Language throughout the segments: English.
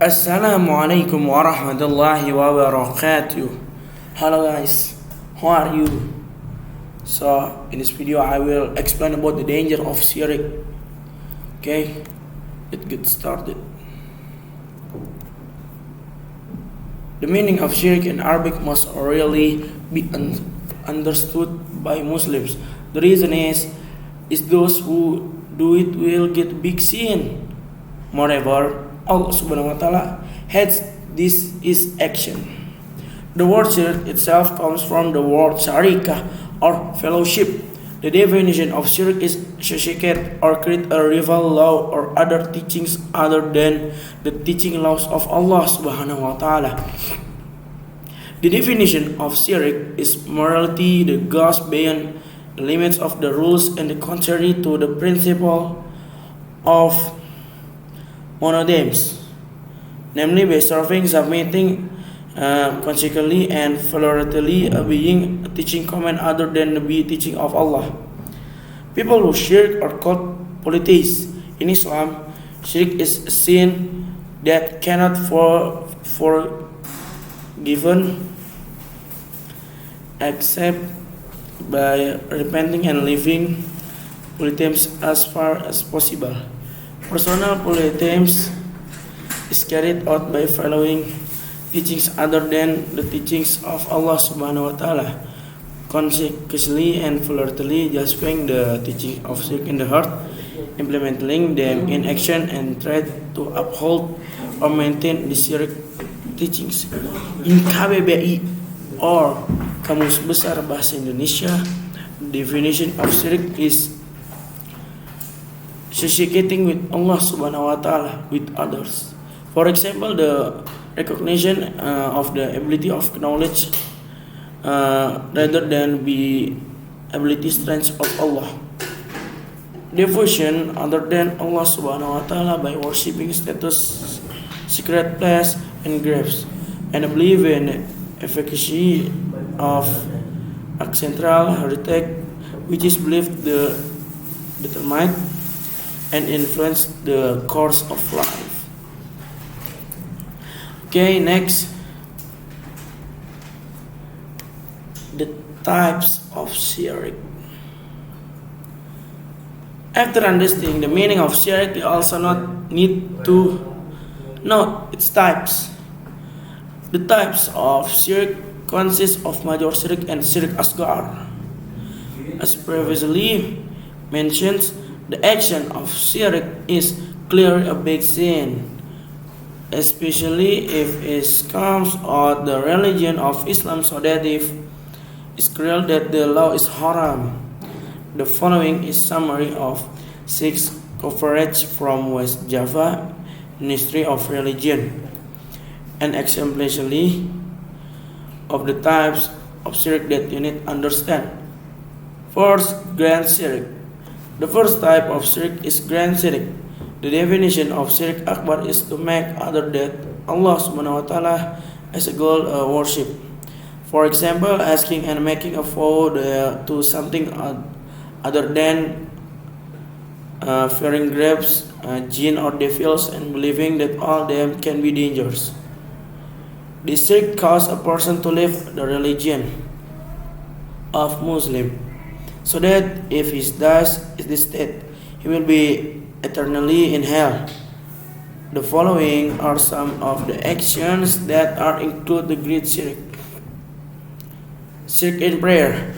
Assalamualaikum warahmatullahi wabarakatuh. Hello guys, how are you? So in this video I will explain about the danger of shirk. Okay, let's get started. The meaning of shirk in Arabic must really be understood by Muslims. The reason is those who do it will get big sin. Moreover, Allah subhanahu wa ta'ala hates this is action. The word shirk itself comes from the word sharika or fellowship. The definition of shirk is associate or create a rival law or other teachings other than the teaching laws of Allah subhanahu wa ta'ala. The definition of shirk is morality that goes beyond the limits of the rules and contrary to the principle of monotheism, namely by serving, submitting, consequently and voluntarily obeying a teaching command other than the teaching of Allah. People who shirk are called polytheists. In Islam, shirk is a sin that cannot forgiven except by repenting and living polytheism as far as possible. Personal polytheism is carried out by following teachings other than the teachings of Allah subhanahu wa ta'ala, consequently and voluntarily grasping the teaching of shirk in the heart, implementing them in action and try to uphold or maintain the shirk teachings. In KBBI or Kamus Besar Bahasa Indonesia, the definition of shirk is associating with Allah subhanahu wa ta'ala with others. For example, the recognition of the ability of knowledge rather than the ability strength of Allah. Devotion other than Allah subhanahu wa ta'ala by worshipping status, secret place and graves, and believe in the efficacy of ancestral heritage, which is believed to determine and influence the course of life. Okay, next, the types of shirk. After understanding the meaning of shirk, we also need to note its types. The types of shirk consist of major shirk and shirk asghar. As previously mentioned, the action of shirk is clearly a big sin, especially if it comes out the religion of Islam, so that if it's clear that the law is haram. The following is summary of 6 coverage from West Java Ministry of Religion and exemplary of the types of shirk that you need to understand. First, grand shirk. The first type of shirk is grand shirk. The definition of shirk akbar is to make other than Allah subhanahu wa ta'ala as a goal worship. For example, asking and making a vow to something other than fearing grapes, jinn or devils, and believing that all them can be dangerous. This shirk causes a person to leave the religion of Muslim, so that if he dies in this state, he will be eternally in hell. The following are some of the actions that are include the great shirk. Shirk in prayer.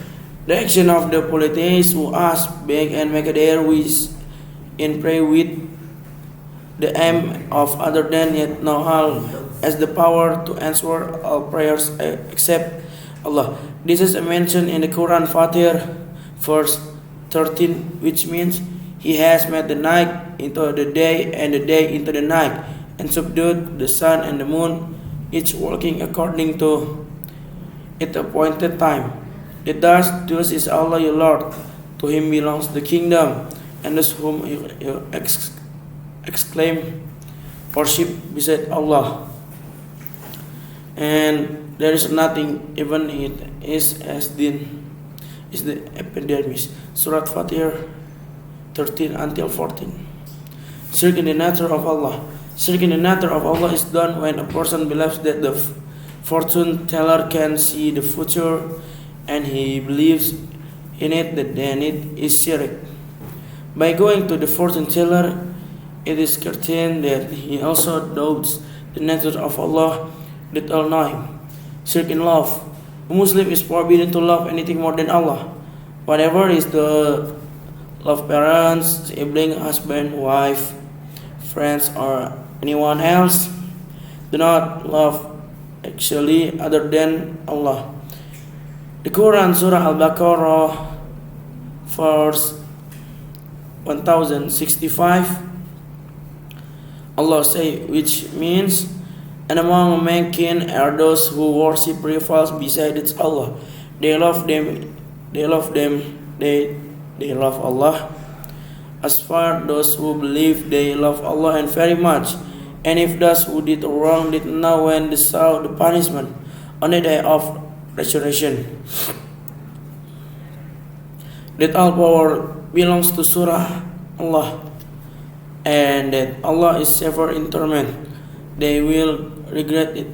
The action of the polytheists who ask, beg, and make their wish in prayer with the aim of other than yet no all as the power to answer all prayers except Allah. This is mentioned in the Quran Fatir verse 13, which means He has made the night into the day and the day into the night, and subdued the sun and the moon, each working according to its appointed time. Thus is Allah your Lord, to Him belongs the kingdom, and those whom you exclaim worship beside Allah. And there is nothing, even it is as din is the epidermis. Surat Fatir 13 until 14. Shirk in the nature of Allah. Shirk in the nature of Allah is done when a person believes that the fortune teller can see the future and he believes in it, that then it is shirk. By going to the fortune teller, it is certain that he also doubts the nature of Allah, that all-knowing. Shirk in love. A Muslim is forbidden to love anything more than Allah. Whatever is the love parents, sibling, husband, wife, friends, or anyone else. Do not love actually other than Allah. The Quran Surah Al-Baqarah verse 1065, Allah say, which means, and among mankind are those who worship rivals besides Allah. They love Allah. As for those who believe, they love Allah and very much. And if those who did wrong did know when they saw the punishment on the day of resurrection. That all power belongs to Surah Allah, and that Allah is ever in torment. They will regret it.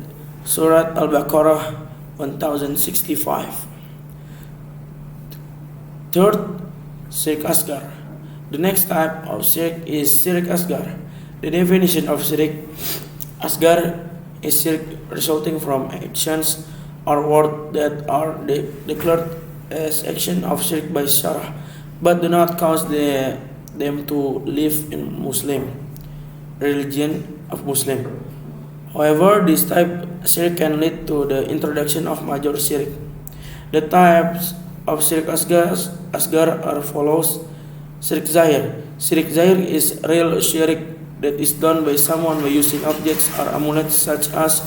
Surah Al-Baqarah 1065. Third, Shirk Asgar. The next type of shirk is Shirk Asgar. The definition of Shirk Asgar is shirk resulting from actions or words that are declared as action of shirk by Shara, but do not cause them to live in Muslim religion of Muslim. However, this type shirk can lead to the introduction of major shirk. The types of Shirk Asgar are follows. Shirk Zahir. Shirk Zahir is real shirk that is done by someone by using objects or amulets such as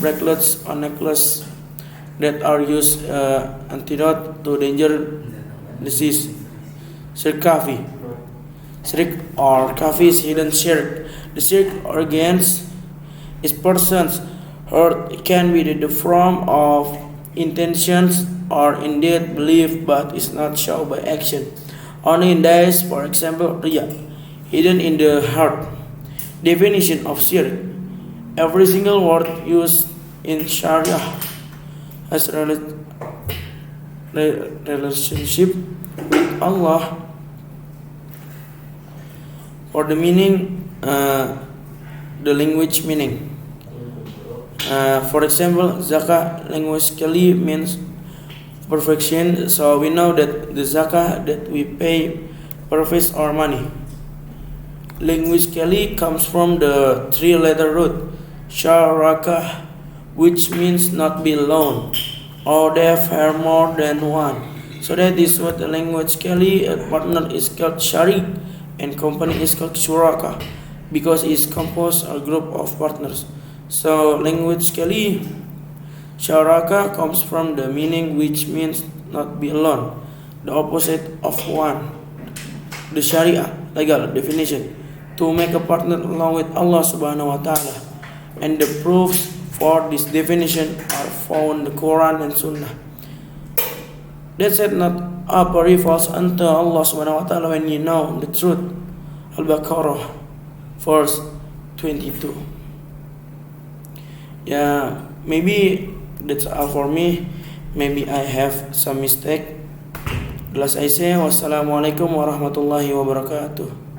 bracelets or necklaces that are used antidote to danger disease. Shirk Kafi. Shirk or Kafi is hidden shirk. The shirk against is persons hurt. It can be the form of intentions or indeed belief, but is not shown by action. Only in days, for example, riya, hidden in the heart. Definition of shirk. Every single word used in Sharia has relationship with Allah. For the meaning, the language meaning. For example, zakah linguistically means perfection, so we know that the zakah that we pay profits our money. Linguistically comes from the three-letter root sharaka, which means not be alone, or they have more than one. So that is what the linguistically a partner is called sharik and company is called shuraka, because it's composed a group of partners. So linguistically, sharaka comes from the meaning which means not be alone, the opposite of one. The Sharia legal definition: to make a partner along with Allah subhanahu wa ta'ala. And the proofs for this definition are found in the Quran and Sunnah. That said not up or false unto Allah subhanahu wa ta'ala when you know the truth. Al-Baqarah verse 22. Yeah, maybe that's all for me. Maybe I have some mistake. Last I say, wassalamualaikum warahmatullahi wabarakatuh.